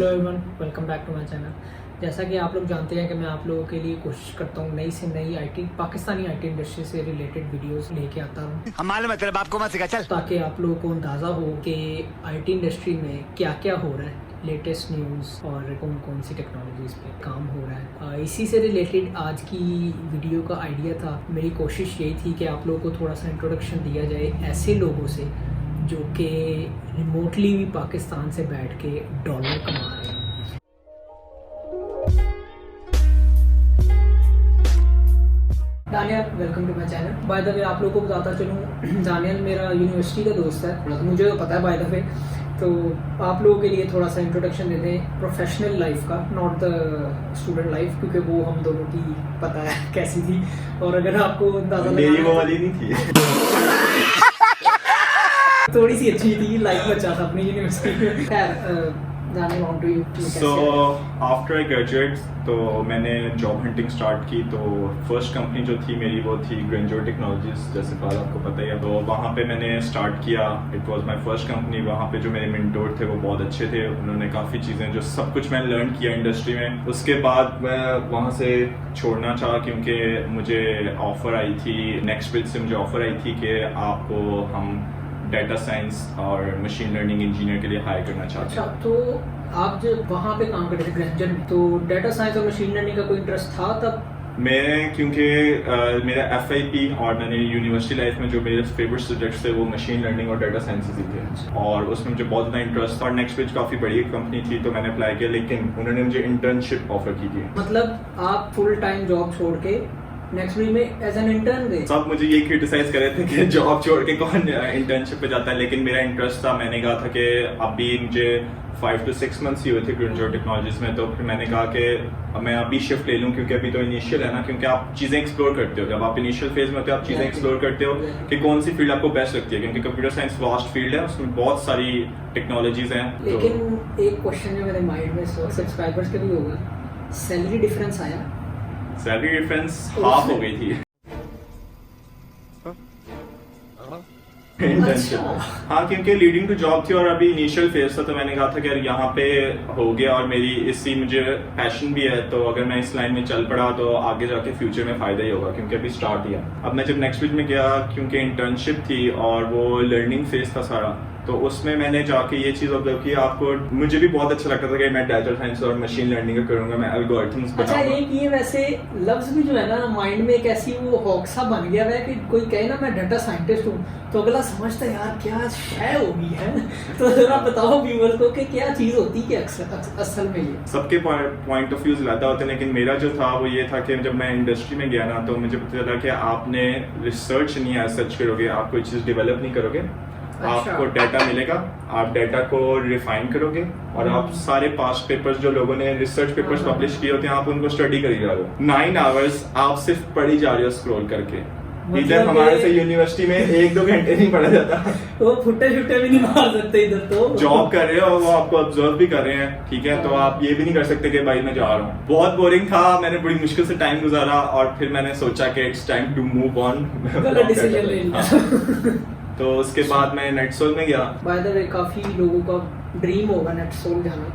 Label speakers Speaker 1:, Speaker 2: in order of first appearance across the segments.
Speaker 1: Hello everyone, welcome back to my channel. जैसा कि आप लोग जानते हैं कि मैं आप लोगों के लिए कोशिश करता हूँ नई से नई पाकिस्तानी आईटी इंडस्ट्री से रिलेटेड वीडियोस लेके आता हूँ।
Speaker 2: हमारे मतलब आपको मत सिखा चल,
Speaker 1: ताकि आप लोगों को अंदाज़ा हो कि आईटी इंडस्ट्री में क्या क्या हो रहा है, लेटेस्ट न्यूज़ और कौन कौन सी टेक्नोलॉजीज़ पे काम हो रहा है। इसी से रिलेटेड आज की वीडियो का आइडिया था। मेरी कोशिश यही थी कि आप लोगों को थोड़ा सा इंट्रोडक्शन दिया जाए ऐसे लोगों से जो कि रिमोटली भी पाकिस्तान से बैठ के डॉलर कमा रहे हैं। Daniel, welcome to my channel. By the way आप लोगों को बताता चलूँ, दानियल मेरा यूनिवर्सिटी का दोस्त है, मुझे तो पता है बाय द वे। तो आप लोगों के लिए थोड़ा सा इंट्रोडक्शन दे दें प्रोफेशनल लाइफ का, नॉट द स्टूडेंट लाइफ, क्योंकि वो हम दोनों की पता है कैसी थी। और अगर आपको अंदाजा
Speaker 3: वो वाली नहीं थी
Speaker 1: थोड़ी सी अच्छी थी, लाइफ बचा था अपनी यूनिवर्सिटी में। खैर, जाने on to you.
Speaker 3: So after I graduate तो मैंने जॉब हंटिंग स्टार्ट की। तो फर्स्ट कंपनी जो थी मेरी वो थी ग्रेंजर टेक्नोलॉजीज, जैसे बात आपको पता ही है। तो वहाँ पे मैंने स्टार्ट किया, it was my first company. वहाँ पे जो मेरे मेंटोर थे वो बहुत अच्छे थे, उन्होंने काफ़ी चीज़ें जो सब कुछ मैंने लर्न किया इंडस्ट्री में। उसके बाद मैं वहाँ से छोड़ना चाहा क्योंकि मुझे ऑफ़र आई थी, नेक्स्ट ब्रिज से मुझे ऑफ़र आई थी कि आपको हम डेटा साइंस और मशीन लर्निंग इंजीनियर के लिए हायर करना चाहते हैं।
Speaker 1: अच्छा, तो आप जब वहाँ पे काम करते थे ग्रेंजर में, तो डेटा साइंस और मशीन लर्निंग का कोई इंटरेस्ट था तब?
Speaker 3: मैं क्योंकि मेरा FIP और मैंने यूनिवर्सिटी लाइफ में जो मेरे फेवरेट सब्जेक्ट्स थे वो मशीन लर्निंग और डेटा साइंसेस ही थे, और उसमें मुझे बहुत ज़्यादा इंटरेस्ट था। और नेक्स्ट पेज काफ़ी बड़ी कंपनी थी तो मैंने अप्लाई किया, लेकिन उन्होंने मुझे इंटर्नशिप ऑफर की थी।
Speaker 1: मतलब आप फुल टाइम जॉब छोड़ के नेक्स्ट वीक में एज एन इंटर्न गए?
Speaker 3: सब मुझे ये क्रिटिसाइज कर रहे थे कि जॉब छोड़ के कौन इंटर्नशिप पे जाता है, लेकिन मेरा इंटरेस्ट था। मैंने कहा था कि अभी मुझे 5 to 6 months ही हुए थे ग्रेंजर टेक्नोलॉजीज में, तो फिर मैंने कहा कि मैं अभी शिफ्ट ले लूँ, क्योंकि अभी तो इनिशियल है ना, क्योंकि आप चीज़ें एक्सप्लोर करते हो। जब आप इनिशियल फेज में होते हो आप चीज़ें एक्सप्लोर करते हो कि कौन सी फील्ड आपको बेस्ट लगती है, क्योंकि कंप्यूटर साइंस वास्ट फील्ड है, उसमें बहुत सारी टेक्नोलॉजीज हैं।
Speaker 1: लेकिन एक क्वेश्चन जो मेरे माइंड में सब्सक्राइबर्स के भी होगा, सैलरी डिफरेंस आया?
Speaker 3: सैलरी डिफरेंस हाफ हो गई थी इंटर्नशिप। हाँ, क्योंकि लीडिंग टू जॉब थी और अभी इनिशियल फेज था, तो मैंने कहा था कि यार यहाँ पे हो गया और मेरी इससी मुझे पैशन भी है, तो अगर मैं इस लाइन में चल पड़ा तो आगे जाके फ्यूचर में फायदा ही होगा, क्योंकि अभी स्टार्ट ही है। अब मैं जब नेक्स्ट वीक में गया, क्योंकि इंटर्नशिप थी और वो लर्निंग फेज था सारा, तो उसमें मैंने जाके ये चीज़ ऑब्जर्व की। आपको मुझे भी बहुत अच्छा लगता था कि मैं डेटा साइंस और मशीन लर्निंग का करूंगा, मैं एल्गोरिथम्स बनाऊंगा।
Speaker 1: अच्छा, ये वैसे लफ्ज भी जो है ना माइंड में एक ऐसी वो हॉक्सा बन गया है कि कोई कहे ना मैं डेटा साइंटिस्ट हूँ तो अगला समझता है यार क्या शय होगी है। तो जरा बताओ व्यूअर्स को कि क्या चीज़ होती है असल में। ये
Speaker 3: सबके पॉइंट ऑफ व्यूज अलग होते हैं, लेकिन मेरा जो था वो ये था कि जब मैं इंडस्ट्री में गया ना, तो मुझे पता चला कि आपने रिसर्च नहीं है, सर्च करोगे, आप कोई चीज़ डेवलप नहीं करोगे।
Speaker 1: अच्छा।
Speaker 3: आपको डाटा मिलेगा, आप डाटा को रिफाइन करोगे और आप सारे पास्ट पेपर्स जो लोगों ने रिसर्च पेपर्स पब्लिश किए होते हैं आप उनको स्टडी कर जा रहे हो। 9 hours आप सिर्फ पढ़ी जा रहे हो स्क्रॉल करके। इधर हमारे से यूनिवर्सिटी में 1-2 घंटे नहीं पढ़ा जाता।
Speaker 1: वो फुटे भी नहीं मार सकते इधर, तो
Speaker 3: जॉब कर रहे हो, वो आपको ऑब्जर्व भी कर रहे हैं, ठीक है, तो आप ये भी नहीं कर सकते कि भाई मैं जा रहा हूँ। बहुत बोरिंग था, मैंने बड़ी मुश्किल से टाइम गुजारा और फिर मैंने सोचा कि it's time to move on.
Speaker 1: Decision ले लिया।
Speaker 3: तो उसके बाद मैं नेटसोल में गया।
Speaker 1: बाय द वे काफी लोगों का ड्रीम होगा नेटसोल जाना,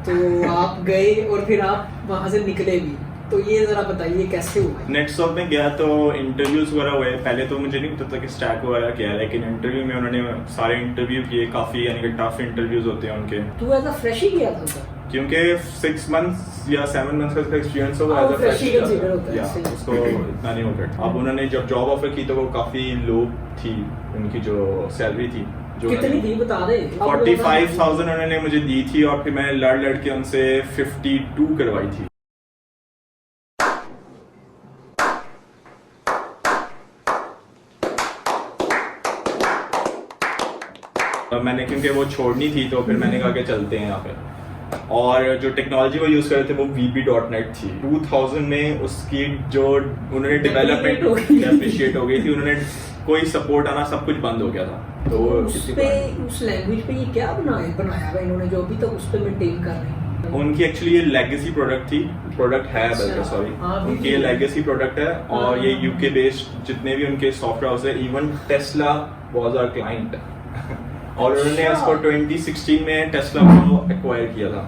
Speaker 1: तो आप गए और फिर आप वहां से निकले भी, तो ये जरा बताइए कैसे हुआ?
Speaker 3: नेटसोल में गया तो इंटरव्यूज वगैरह हुए। पहले तो मुझे नहीं पता था कि स्टैक वगैरह क्या है, लेकिन इंटरव्यू में उन्होंने सारे इंटरव्यू किए, काफी यानी कि टफ इंटरव्यूज होते हैं उनके।
Speaker 1: तू एज अ फ्रेश ही गया था सर?
Speaker 3: क्योंकि 6 months या 7 months का एक्सपीरियंस होगा एज अ फ्रेश, उसको इतना नहीं होगा। अब उन्होंने जब जॉब ऑफर की तो वो काफी लो थी, उनकी जो सैलरी थी, जो
Speaker 1: कितनी थी बता दे।
Speaker 3: 45,000 उन्होंने मुझे दी थी और फिर मैंने लड़ के उनसे 52 करवाई थी। मैंने क्योंकि वो छोड़नी थी तो फिर मैंने कहा कि चलते हैं यहाँ पे। और जो टेक्नोलॉजी वो यूज कर रहे थे वो VB.NET थी। 2000 में उसकी जो उन्होंने डेवलपमेंट एप्रिशिएट हो गई थी, उन्होंने कोई सपोर्ट आना सब कुछ बंद हो गया था। तो
Speaker 1: उस लैंग्वेज पे ये क्या बनाया है इन्होंने जो अभी तक उस पे मेंटेन कर रहे हैं?
Speaker 3: उनकी एक्चुअली ये लेगेसी प्रोडक्ट थी, प्रोडक्ट है बल्कि सॉरी, उनकी ये लेगेसी प्रोडक्ट है और ये UK बेस्ड जितने भी उनके सॉफ्टवेयर हाउस है, even Tesla was our client और उन्होंने उसको 2016 में टेस्ला को एक्वायर किया था।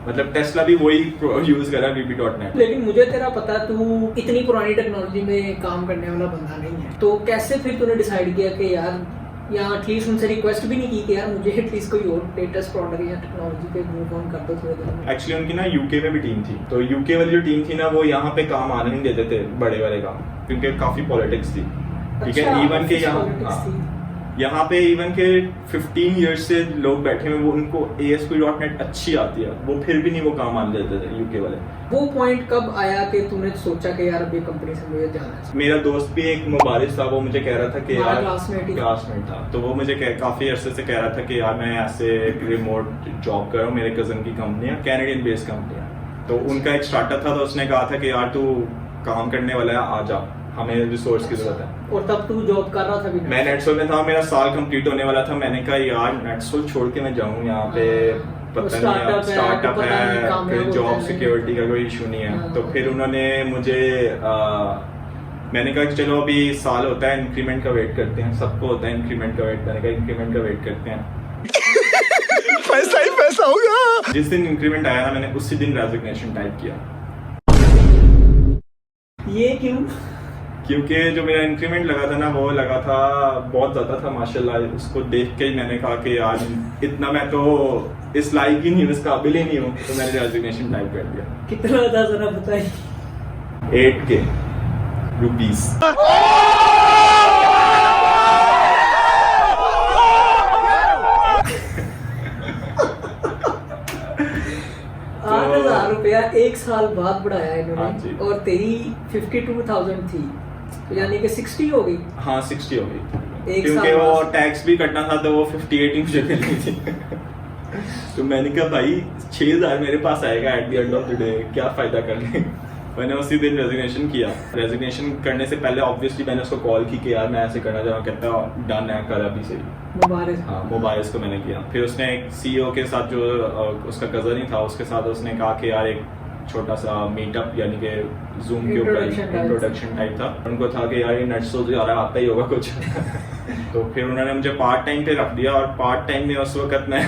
Speaker 3: मतलब टेस्ला भी वही यूज कर रहा है VB.NET।
Speaker 1: लेकिन मुझे तेरा पता, तू इतनी पुरानी टेक्नोलॉजी में काम करने वाला बंदा नहीं है, तो कैसे फिर तूने डिसाइड किया कि यार, या एटलीस्ट उनसे रिक्वेस्ट भी नहीं की कि यार मुझे एटलीस्ट कोई और लेटेस्ट प्रोडक्ट या टेक्नोलॉजी पे मूव ऑन कर दो थोड़े दिन में?
Speaker 3: एक्चुअली उनकी ना यूके में भी टीम थी, तो यूके वाली जो टीम थी ना वो यहाँ पे काम आने नहीं देते थे, बड़े वाले काम, क्योंकि काफी पॉलिटिक्स थी। ठीक है,
Speaker 1: अच्छा,
Speaker 3: इवन के यहाँ पे इवन के 15 इयर्स से लोग बैठे हुए, वो उनको ASP.NET अच्छी आती है, वो फिर भी नहीं वो काम आने देते थे यूके वाले।
Speaker 1: वो पॉइंट कब आया कि तूने सोचा कि यार अभी कंपनी से मुझे जाना है?
Speaker 3: मेरा दोस्त भी एक मुबारिस था, वो मुझे कह रहा था कि यार
Speaker 1: क्लासमेट
Speaker 3: था, तो वो मुझे काफी अरसे से कह रहा था कि यार मैं ऐसे रिमोट जॉब कर रहा हूँ, मेरे कजन की कंपनी है, कैनेडियन बेस्ड कंपनी है, तो उनका एक स्टार्टअप था, तो उसने कहा था कि यार तू काम करने वाला है, आ जा, हमें रिसोर्स की जरूरत है।
Speaker 1: और तब तू जॉब कर रहा था भी? मैं
Speaker 3: नेटसोल में था, मेरा साल कंप्लीट होने वाला था, मैंने कहा यार नेटसोल छोड़ के मैं जाऊँ यहाँ पे, पता नहीं स्टार्टअप है, फिर जॉब सिक्योरिटी का कोई इशू नहीं है। तो फिर उन्होंने मुझे मैंने कहा कि चलो अभी साल होता है, इंक्रीमेंट का वेट करते हैं, सबको होता है इंक्रीमेंट का वेट, मैंने कहा इंक्रीमेंट का वेट करते हैं।
Speaker 2: पैसा ही पैसा होगा।
Speaker 3: जिस दिन इंक्रीमेंट आया ना, मैंने उसी दिन रेजिग्नेशन टाइप किया।
Speaker 1: ये क्यों?
Speaker 3: क्योंकि जो मेरा इंक्रीमेंट लगा था ना, वो लगा था बहुत ज्यादा था माशाल्लाह, उसको देख के ही मैंने कहा कि यार इतना मैं तो इस लायक ही नहीं हूँ, इस काबिल ही नहीं हूँ, तो मैंने रेजिग्नेशन टाइप कर दिया।
Speaker 1: कितना था जरा बताइए?
Speaker 3: 8K rupees.
Speaker 1: 8,000 रुपया एक साल बाद बढ़ाया
Speaker 3: हाँ
Speaker 1: इन्होंने,
Speaker 3: जी।
Speaker 1: और तेरी 52,000 थी, तो यानी कि 60 हो गई।
Speaker 3: हाँ 60 हो गई,
Speaker 1: एक
Speaker 3: क्योंकि
Speaker 1: साल
Speaker 3: वो
Speaker 1: बाद।
Speaker 3: टैक्स भी कटना था, तो वो 58 ही मुझे मिलनी थी। तो मैंने कहा भाई 6,000 मेरे पास आएगा at the end of the day, क्या फायदा करने। मैंने उसी दिन रेजिग्नेशन किया। रेजिग्नेशन करने से पहले ऑब्वियसली मैंने उसको कॉल की कि यार मैं ऐसे करना चाह रहा हूँ, कहता डन है, कर अभी से ही।
Speaker 1: मुबारक।
Speaker 3: हाँ, मोबाइल्स को मैंने किया। फिर उसने एक CEO के साथ, जो उसका कजन ही था, उसके साथ उसने कहा कि यार एक छोटा सा मीटअप, यानी कि जूम के ऊपर इंट्रोडक्शन टाइप था। उनको था कि यार ये नेटसोल यार आता ही होगा कुछ। तो फिर उन्होंने मुझे पार्ट टाइम पे रख दिया, और पार्ट टाइम में उस वक्त मैं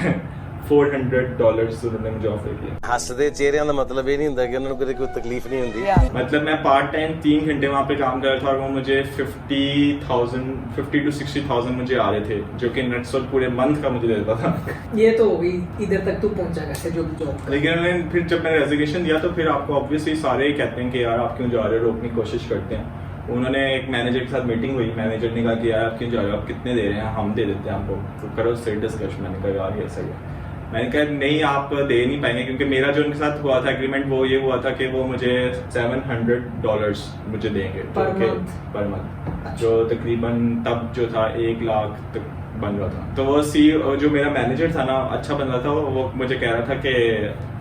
Speaker 3: $400 उन्होंने मुझे ऑफर किया।
Speaker 2: हੱਸਦੇ ਚਿਹਰਿਆਂ ਦਾ ਮਤਲਬ ਇਹ ਨਹੀਂ ਹੁੰਦਾ ਕਿ ਉਹਨਾਂ ਨੂੰ ਕੋਈ ਤਕਲੀਫ ਨਹੀਂ ਹੁੰਦੀ।
Speaker 3: मतलब मैं पार्ट टाइम 3 घंटे वहाँ पे काम कर रहा था, और वो मुझे 50 to 60,000 मुझे आ रहे थे, जो कि नेटसोल पूरे मंथ का मुझे देता था।
Speaker 1: ये तो हो गई, इधर तक तू पहुंचा कैसे जो भी जॉब?
Speaker 3: लेकिन फिर जब मैंने रेजिग्नेशन दिया, तो फिर आपको ऑब्वियसली सारे ही कहते हैं कि यार आप क्यों जा रहे हो, रोकने की कोशिश करते हैं। उन्होंने एक मैनेजर के साथ मीटिंग हुई, मैनेजर ने कहा कि यार आप क्यों जा रहे हो, आप कितने दे रहे हैं, हम दे देते हैं आपको, तो करो स्ट्रेट डिस्कशन। मैंने कहा यार ये सही है। मैंने कहा नहीं, आप दे नहीं पाएंगे, क्योंकि मेरा जो उनके साथ हुआ था एग्रीमेंट, वो ये हुआ था कि वो मुझे $700 मुझे देंगे पर मंथ, जो तकरीबन तब जो था 1 लाख तक बन रहा था। तो वो CEO जो मेरा मैनेजर था ना, अच्छा बन रहा था, वो मुझे कह रहा था कि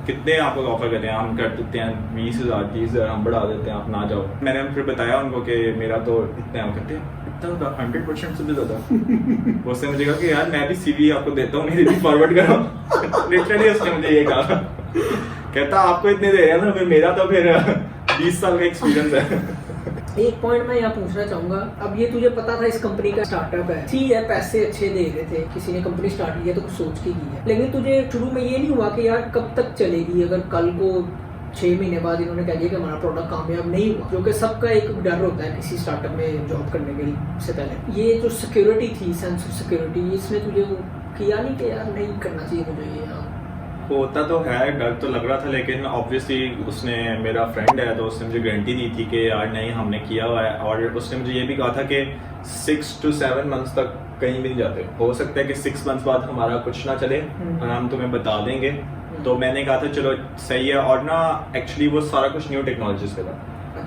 Speaker 3: कितने आपको ऑफर करते हैं, हम कर देते हैं 20,000 30,000 हम बढ़ा देते हैं, आप ना जाओ। मैंने फिर बताया उनको कि मेरा तो इतना है, कहते हैं 100% से भी ज्यादा। उसने मुझे कहा कि यार मैं भी CV आपको देता हूँ, मेरी भी फॉरवर्ड करो। लिटरली उसने मुझे ये कहा, कहता आपको इतने दे रहे हैं ना, फिर मेरा तो फिर 20 साल का एक्सपीरियंस है।
Speaker 1: एक पॉइंट मैं यहाँ पूछना चाहूंगा, अब ये तुझे पता था इस कंपनी का स्टार्टअप है, ठीक है, पैसे अच्छे दे रहे थे, किसी ने कंपनी स्टार्ट की है तो कुछ सोच के की है, लेकिन तुझे शुरू में ये नहीं हुआ कि यार कब तक चलेगी, अगर कल को 6 महीने बाद इन्होंने कह दिया कि हमारा प्रोडक्ट कामयाब नहीं हुआ, जो कि सबका एक डर होता है किसी स्टार्टअप में जॉब करने के से पहले। ये जो सिक्योरिटी थी, सेंस ऑफ सिक्योरिटी, इसने तुझे वो किया नहीं कि यार नहीं करना चाहिए मुझे ये?
Speaker 3: होता तो है, डर तो लग रहा था, लेकिन ऑब्वियसली उसने, मेरा फ्रेंड है तो उसने मुझे गारंटी दी थी कि यार नहीं हमने किया हुआ है, और उसने मुझे ये भी कहा था कि 6 to 7 मंथ्स तक कहीं भी नहीं जाते, हो सकता है कि 6 मंथ्स बाद हमारा कुछ ना चले और हम तुम्हें बता देंगे। तो मैंने कहा था चलो सही है, और ना एक्चुअली वो सारा कुछ न्यू टेक्नोलॉजीज पे था,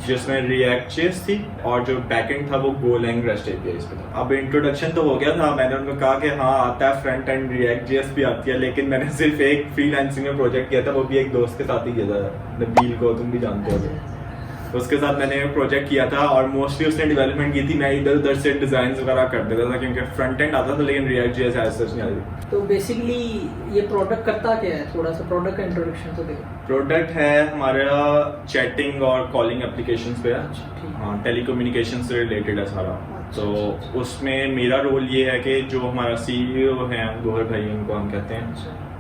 Speaker 3: जिसमें React.js थी, और जो बैकएंड था वो Golang REST APIs पे था। अब इंट्रोडक्शन तो हो गया था, मैंने उनको कहा कि हाँ आता है, फ्रंट एंड React.js भी आती है, लेकिन मैंने सिर्फ एक फ्रीलांसिंग में प्रोजेक्ट किया था, वो भी एक दोस्त के साथ ही किया था, नबील को तुम भी जानते हो, तो उसके साथ मैंने प्रोजेक्ट किया था, और मोस्टली उसने डेवलपमेंट की थी, मैं इधर उधर से डिजाइन वगैरह कर देता था, क्योंकि फ्रंट एंड आता था, लेकिन React.js ऐसा नहीं आती।
Speaker 1: तो बेसिकली ये प्रोडक्ट करता क्या है, थोड़ा सा प्रोडक्ट का इंट्रोडक्शन तो दे।
Speaker 3: प्रोडक्ट है हमारा चैटिंग और कॉलिंग एप्लीकेशंस पे है, हाँ, टेलीकम्युनिकेशन से रिलेटेड है सारा। तो उसमें मेरा रोल ये है कि जो हमारा CEO है, गोहर भाई उनको हम कहते हैं,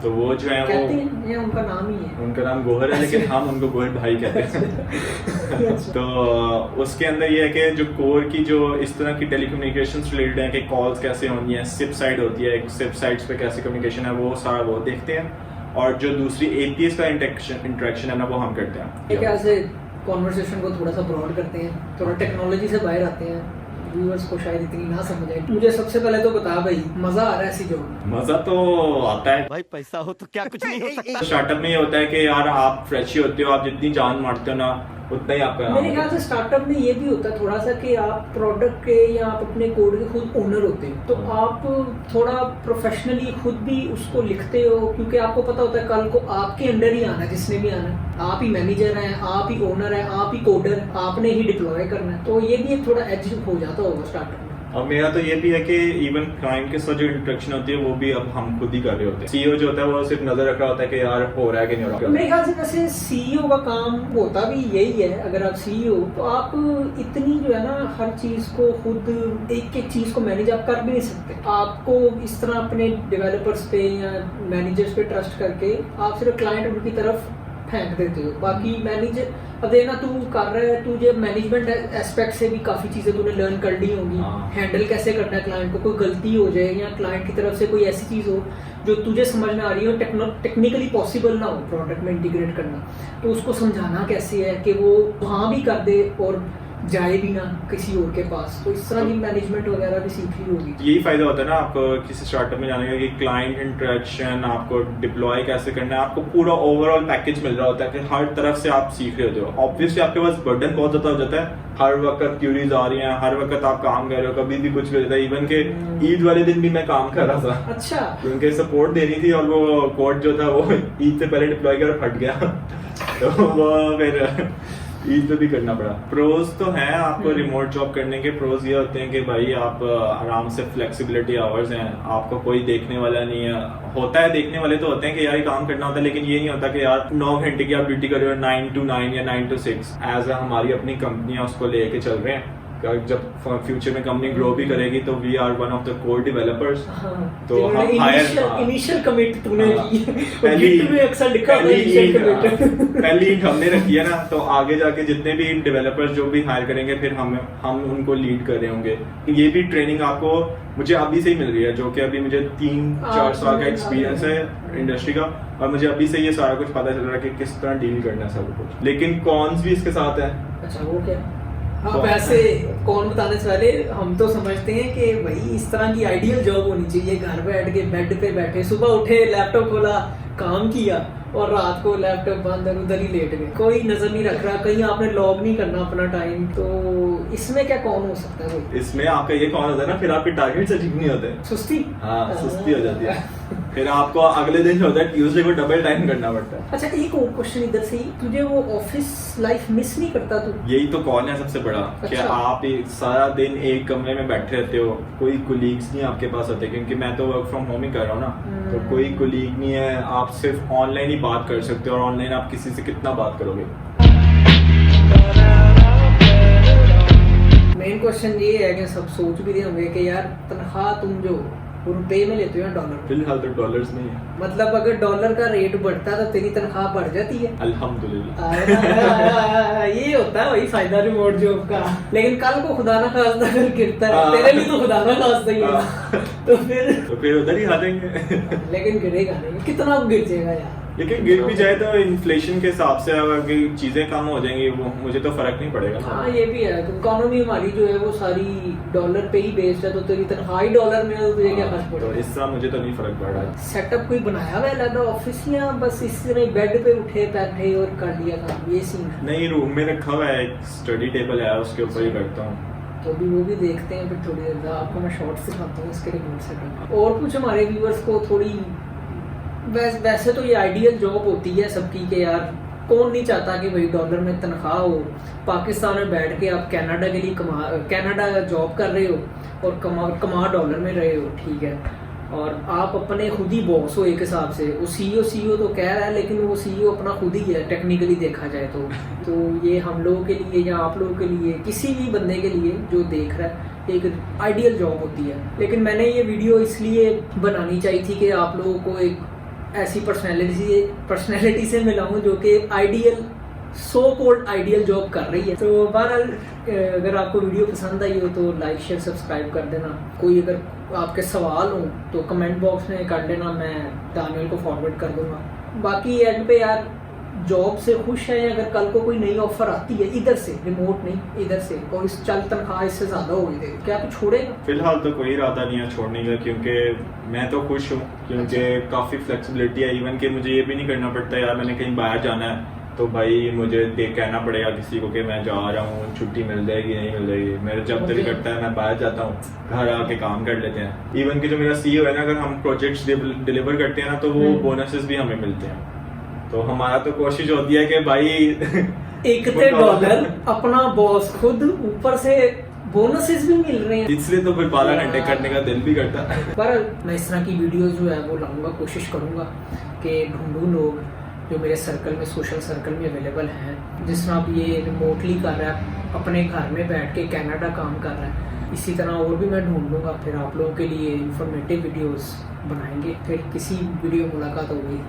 Speaker 3: तो वो जो है
Speaker 1: कहते
Speaker 3: वो
Speaker 1: हैं ये उनका नाम ही है।
Speaker 3: उनका नाम गोहर है, लेकिन हम उनको गोहर भाई कहते हैं। तो उसके अंदर ये है कि जो कोर की जो इस तरह की टेलीकम्युनिकेशन रिलेटेड है कि कॉल्स कैसे होनी है, सिप साइड होती है, सिप साइड्स पे कैसे कम्युनिकेशन है, वो सारा वो देखते हैं। और जो दूसरी एपीएस का इंटरेक्शन है ना, वो हम करते हैं।
Speaker 1: एक ऐसे कॉन्वर्सेशन को थोड़ा सा ब्रॉड करते हैं, थोड़ा टेक्नोलॉजी से बाहर आते हैं, व्यूअर्स को शायद इतनी ना समझ आए। मुझे सबसे पहले तो बता भाई, मजा आ रहा है ऐसी जॉब में?
Speaker 3: मजा तो आता है
Speaker 4: भाई, पैसा हो तो क्या कुछ नहीं हो सकता।
Speaker 3: स्टार्टअप में ये होता है कि यार आप फ्रेश ही होते हो, आप जितनी जान मारते हो ना उतना ही आपका
Speaker 1: मेरे ख्याल से स्टार्टअप में ये भी होता है थोड़ा सा कि आप प्रोडक्ट के या आप अपने कोड के खुद ओनर होते हैं, तो आप थोड़ा प्रोफेशनली खुद भी उसको लिखते हो, क्योंकि आपको पता होता है कल को आपके अंडर ही आना है, जिसने भी आना है, आप ही मैनेजर हैं, आप ही ओनर है, आप ही कोडर, आपने ही डिप्लॉय करना है। तो ये भी एक थोड़ा एज हो जाता होगा स्टार्टअप में।
Speaker 3: और मेरा तो ये भी है कि इवन क्लाइंट के साथ जो इंटरेक्शन होती है वो भी अब हम खुद ही कर रहे होते हैं। सीईओ जो होता है वो सिर्फ नजर रख रहा होता है कि यार हो रहा है कि नहीं हो रहा।
Speaker 1: मेरे ख्याल से वैसे सीईओ का काम होता भी यही है। अगर आप सीईओ तो आप इतनी जो है ना हर चीज को खुद एक एक चीज को मैनेज आप कर भी नहीं सकते। आपको इस तरह अपने डेवलपर्स पे या मैनेजर्स पे ट्रस्ट करके आप सिर्फ क्लाइंट उनकी तरफ फेंक देते हो, बाकी मैनेजर अब देखना तू कर रहा है, तुझे मैनेजमेंट एस्पेक्ट से भी काफी चीजें तूने लर्न कर ली होंगी। हैंडल कैसे करना है क्लाइंट को, कोई गलती हो जाए या क्लाइंट की तरफ से कोई ऐसी चीज हो जो तुझे समझ में आ रही हो, टेक्निकली पॉसिबल ना हो प्रोडक्ट में इंटीग्रेट करना, तो उसको समझाना कैसे है कि वो वहाँ भी कर दे और जाए भी ना किसी और के पास। तो इस तरह की मैनेजमेंट वगैरह भी सीख ली होगी।
Speaker 3: यही फायदा होता है ना आपको किसी स्टार्टअप में जाने का कि क्लाइंट इंटरेक्शन, आपको डिप्लॉय कैसे करना है, आपको पूरा ओवरऑल पैकेज मिल रहा होता है कि हर तरफ से आप सीख रहे होते हो। ऑब्वियसली आपके पास बर्डन बहुत ज्यादा हो जाता है, हर वक्त क्यूरीज आ रही हैं, हर वक्त आप काम कर रहे हो, कभी भी कुछ भी होता है। इवन के ईद वाले दिन भी मैं काम कर रहा था।
Speaker 1: अच्छा,
Speaker 3: उनके सपोर्ट देनी थी और वो कोड जो था वो ईद से पहले डिप्लॉय कर फट गया। तो वो फिर ईद पे भी करना पड़ा। प्रोज तो है आपको रिमोट जॉब करने के। प्रोज ये होते हैं कि भाई आप आराम से फ्लेक्सिबिलिटी आवर्स हैं, आपको कोई देखने वाला नहीं है। होता है देखने वाले तो होते हैं कि यार ये काम करना होता है, लेकिन ये नहीं होता कि यार 9 घंटे की आप ड्यूटी कर रहे हो 9 to 9 या 9 to 6। एज हमारी अपनी कंपनी है उसको लेके चल रहे हैं। जब फ्यूचर में कंपनी ग्रो भी करेगी तो we are one of the core developers. तो हम
Speaker 1: इनिशियल कमिट तूने की
Speaker 3: पहली
Speaker 1: गिट में अक्सर लिखा है इनिशियल कमिट।
Speaker 3: पहली ईंट हमने रखी है ना, तो आगे जाके जितने भी डेवलपर्स जो भी हायर करेंगे फिर हम उनको लीड कर रहे होंगे। ये भी ट्रेनिंग आपको मुझे अभी से ही मिल रही है, जो कि अभी मुझे 3-4 साल का एक्सपीरियंस है इंडस्ट्री का, और मुझे अभी से ये सारा कुछ पता चल रहा है कि किस तरह डील करना है सब कुछ। लेकिन कॉन्स भी इसके साथ है।
Speaker 1: अच्छा, वो क्या? अब ऐसे कौन बताने से पहले हम तो समझते हैं कि भाई इस तरह की आइडियल जॉब होनी चाहिए, घर बैठ के बेड पे बैठे, सुबह उठे लैपटॉप खोला काम किया और रात को लैपटॉप बंद और उधर ही लेट गए, कोई नजर नहीं रख रहा, कहीं आपने लॉग नहीं करना अपना टाइम। तो इसमें क्या कौन हो सकता है?
Speaker 3: इसमें आपका ये कौन होता है ना, फिर आपके टारगेट अचीव नहीं होते,
Speaker 1: सुस्ती।
Speaker 3: हाँ सुस्ती हो जाती है। फिर आपको अगले दिन होता है ट्यूसडे को डबल टाइम करना पड़ता है।
Speaker 1: अच्छा, एक और क्वेश्चन इधर से ही, तुझे वो ऑफिस लाइफ मिस नहीं करता तू?
Speaker 3: यही तो कौन है सबसे बड़ा।
Speaker 1: अच्छा।
Speaker 3: कि आप एक सारा दिन एक कमरे में बैठे रहते हो, कोई कोलीग्स नहीं आपके पास होते, क्योंकि मैं तो वर्क फ्रॉम होम ही कर रहा हूँ ना, तो कोई कोलीग नहीं है, आप सिर्फ ऑनलाइन ही बात कर सकते हो, और ऑनलाइन आप किसी से कितना बात करोगे।
Speaker 1: मेन क्वेश्चन ये है कि सब सोच भी रहे होंगे कि यार तनख्वाह तुम जो रुपए में लेते हो या डॉलर?
Speaker 3: फिलहाल तो डॉलर्स में ही है।
Speaker 1: मतलब अगर डॉलर का रेट बढ़ता है तो तेरी तनख्वाह बढ़ जाती है?
Speaker 3: अल्हम्दुलिल्लाह।
Speaker 1: ये होता है वही फायदा रिमोट जॉब का। लेकिन कल को खुदा ना खास्ता अगर गिरता है, तेरे भी तो खुदा ना खास्ता ही है, तो
Speaker 3: फिर उधर ही आ जाएंगे।
Speaker 1: लेकिन गिरेगा नहीं, कितना गिर जाएगा यार।
Speaker 3: लेकिन गिर भी जाए तो इन्फ्लेशन के हिसाब से अगर चीजें कम हो जाएंगी वो मुझे तो फर्क नहीं पड़ेगा।
Speaker 1: हाँ ये भी है, इकोनॉमी हमारी जो है वो सारी डॉलर पे ही बेस्ड है, तो तेरी तनख्वाह ही डॉलर में है, तो तुझे क्या फर्क पड़ेगा?
Speaker 3: तो इससे मुझे तो नहीं फर्क पड़ रहा है।
Speaker 1: सेटअप कोई बनाया हुआ है अलग ऑफिस, या बस इस तरह बेड पे उठे बैठे और कर लिया काम, ये सीन है?
Speaker 3: नहीं, रूम में रखा हुआ है, एक स्टडी टेबल है, उसके ऊपर ही करता हूँ।
Speaker 1: तो भी वो भी देखते हैं फिर थोड़ी देर। आपको मैं शॉर्ट्स दिखाता हूँ इसके रिमोट सेटअप। और कुछ हमारे व्यूअर्स को थोड़ी वैसे तो ये आइडियल जॉब होती है सबकी कि यार कौन नहीं चाहता कि भाई डॉलर में तनख्वाह हो, पाकिस्तान में बैठ के आप कनाडा के लिए कनाडा जॉब कर रहे हो और कमा डॉलर में रहे हो, ठीक है, और आप अपने खुद ही बॉस हो एक हिसाब से। वो सीईओ तो कह रहा है, लेकिन वो सीईओ अपना खुद ही है टेक्निकली देखा जाए तो ये हम लोगों के लिए या आप लोगों के लिए, किसी भी बंदे के लिए जो देख रहा है, एक आइडियल जॉब होती है। लेकिन मैंने ये वीडियो इसलिए बनानी चाहिए थी कि आप लोगों को एक ऐसी पर्सनैलिटी से मिला हूँ जो कि ideal so called ideal job कर रही है। तो बहरहाल अगर आपको वीडियो पसंद आई हो तो लाइक शेयर सब्सक्राइब कर देना। कोई अगर आपके सवाल हो तो कमेंट बॉक्स में कर देना, मैं दानियल को फॉरवर्ड कर दूंगा। बाकी एंड पे यार जॉब से खुश है, अगर कल को कोई नई ऑफर आती है इधर से, रिमोट नहीं इधर से, और इस चल तनख्वाह इससे ज्यादा हो गई, क्या तू छोड़ेगा?
Speaker 3: फिलहाल तो कोई इरादा नहीं है छोड़ने का, क्योंकि मैं तो खुश हूँ, क्योंकि काफ़ी फ्लेक्सिबिलिटी है। इवन कि मुझे ये भी नहीं करना पड़ता यार मैंने कहीं बाहर जाना है तो भाई मुझे कहना पड़ेगा किसी को कि मैं जा रहा हूँ, छुट्टी मिल जाएगी नहीं मिल जाएगी। मेरा जब दिल करता है मैं बाहर जाता हूँ, घर आके काम कर लेते हैं। इवन कि जो मेरा CEO है ना, अगर हम प्रोजेक्ट्स डिलीवर करते हैं ना तो वो बोनसेस भी हमें मिलते हैं। तो हमारा तो कोशिश होती है कि भाई
Speaker 1: $1 अपना बॉस खुद, ऊपर से बोनसेस भी मिल रहे हैं,
Speaker 3: इसलिए तो फिर 12 घंटे करने का दिल भी करता है।
Speaker 1: पर मैं इस तरह की वीडियोस जो है वो लाऊंगा, कोशिश करूंगा कि ढूंढूं लोग जो मेरे सर्कल में, सोशल सर्कल में अवेलेबल हैं। जिस तरह आप ये रिमोटली कर रहा है, अपने घर में बैठ के कनाडा काम कर रहा है, इसी तरह और भी मैं ढूंढ लूँगा। फिर आप लोगों के लिए इंफॉर्मेटिव वीडियोस बनाएंगे। फिर किसी वीडियो मुलाकात होगी।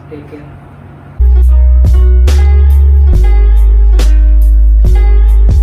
Speaker 1: Take care.